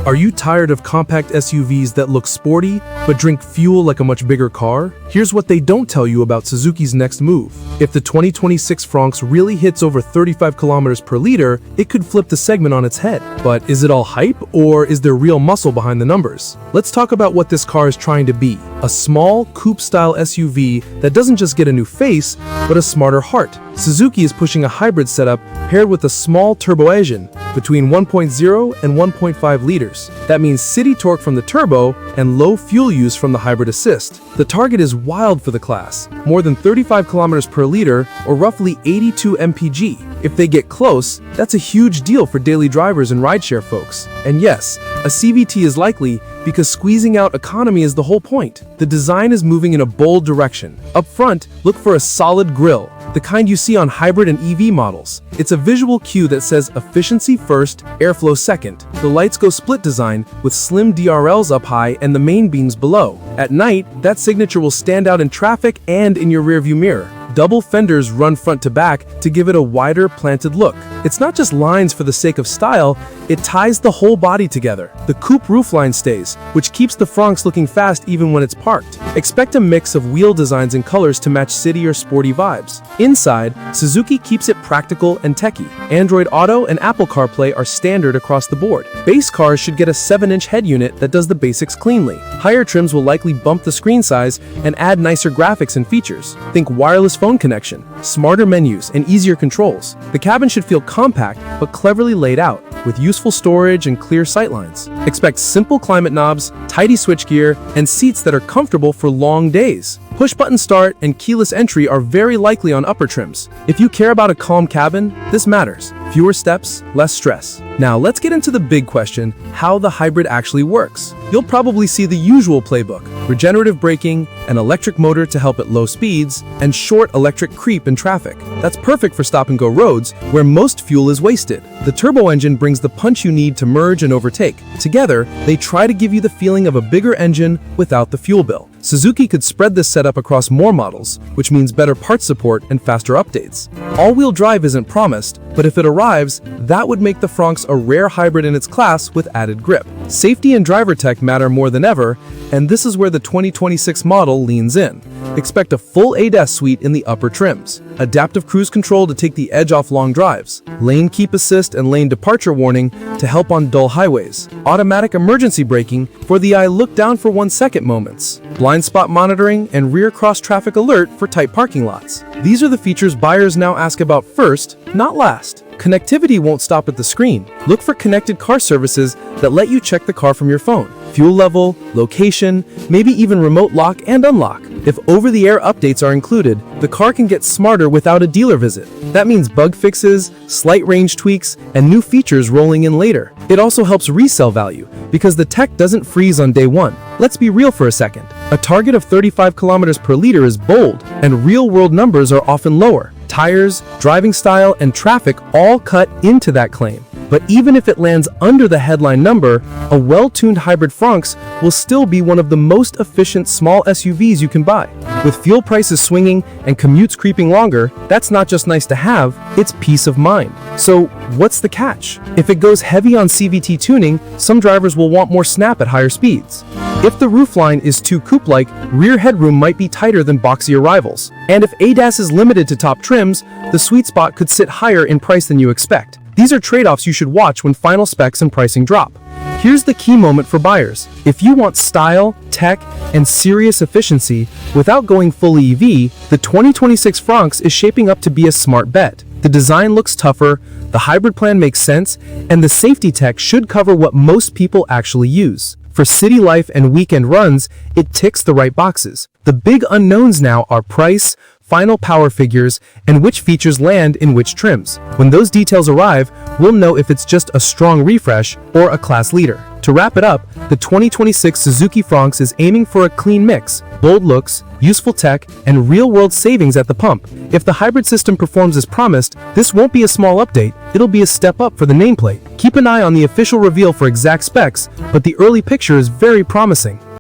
Are you tired of compact SUVs that look sporty but drink fuel like a much bigger car? Here's what they don't tell you about Suzuki's next move. If the 2026 Fronx really hits over 35 kilometers per liter, it could flip the segment on its head. But is it all hype, or is there real muscle behind the numbers? Let's talk about what this car is trying to be. A small, coupe-style SUV that doesn't just get a new face, but a smarter heart. Suzuki is pushing a hybrid setup paired with a small turbo engine between 1.0 and 1.5 liters. That means city torque from the turbo and low fuel use from the hybrid assist. The target is wild for the class, more than 35 kilometers per liter, or roughly 82 mpg. If they get close, that's a huge deal for daily drivers and rideshare folks. And yes, a CVT is likely because squeezing out economy is the whole point. The design is moving in a bold direction. Up front, look for a solid grille, the kind you see on hybrid and EV models. It's a visual cue that says efficiency first, airflow second. The lights go split design with slim DRLs up high and the main beams below. At night, that signature will stand out in traffic and in your rearview mirror. Double fenders run front to back to give it a wider, planted look. It's not just lines for the sake of style, it ties the whole body together. The coupe roofline stays, which keeps the Fronx looking fast even when it's parked. Expect a mix of wheel designs and colors to match city or sporty vibes. Inside, Suzuki keeps it practical and techy. Android Auto and Apple CarPlay are standard across the board. Base cars should get a 7-inch head unit that does the basics cleanly. Higher trims will likely bump the screen size and add nicer graphics and features. Think wireless phone connection, smarter menus, and easier controls. The cabin should feel compact but cleverly laid out, with useful storage and clear sightlines. Expect simple climate knobs, tidy switchgear, and seats that are comfortable for long days. Push-button start and keyless entry are very likely on upper trims. If you care about a calm cabin, this matters. Fewer steps, less stress. Now let's get into the big question, how the hybrid actually works. You'll probably see the usual playbook: regenerative braking, an electric motor to help at low speeds, and short electric creep in traffic. That's perfect for stop-and-go roads where most fuel is wasted. The turbo engine brings the punch you need to merge and overtake. Together, they try to give you the feeling of a bigger engine without the fuel bill. Suzuki could spread this setup across more models, which means better parts support and faster updates. All-wheel drive isn't promised, but if it arrives, that would make the Fronx a rare hybrid in its class with added grip. Safety and driver tech matter more than ever, and this is where the 2026 model leans in. Expect a full ADAS suite in the upper trims, adaptive cruise control to take the edge off long drives, lane keep assist and lane departure warning to help on dull highways, automatic emergency braking for the I look down for 1 second moments, blind spot monitoring, and rear cross traffic alert for tight parking lots. These are the features buyers now ask about first, not last. Connectivity won't stop at the screen. Look for connected car services that let you check the car from your phone. Fuel level, location, maybe even remote lock and unlock. If over-the-air updates are included, the car can get smarter without a dealer visit. That means bug fixes, slight range tweaks, and new features rolling in later. It also helps resale value, because the tech doesn't freeze on day one. Let's be real for a second. A target of 35 kilometers per liter is bold, and real-world numbers are often lower. Tires, driving style, and traffic all cut into that claim. But even if it lands under the headline number, a well-tuned hybrid Fronx will still be one of the most efficient small SUVs you can buy. With fuel prices swinging and commutes creeping longer, that's not just nice to have, it's peace of mind. So what's the catch? If it goes heavy on CVT tuning, some drivers will want more snap at higher speeds. If the roofline is too coupe-like, rear headroom might be tighter than boxier rivals. And if ADAS is limited to top trims, the sweet spot could sit higher in price than you expect. These are trade-offs you should watch when final specs and pricing drop. Here's the key moment for buyers. If you want style, tech, and serious efficiency without going fully EV, the 2026 Fronx is shaping up to be a smart bet. The design looks tougher, the hybrid plan makes sense, and the safety tech should cover what most people actually use. For city life and weekend runs, it ticks the right boxes. The big unknowns now are price, final power figures, and which features land in which trims. When those details arrive, we'll know if it's just a strong refresh or a class leader. To wrap it up, the 2026 Suzuki Fronx is aiming for a clean mix, bold looks, useful tech, and real-world savings at the pump. If the hybrid system performs as promised, this won't be a small update, it'll be a step up for the nameplate. Keep an eye on the official reveal for exact specs, but the early picture is very promising.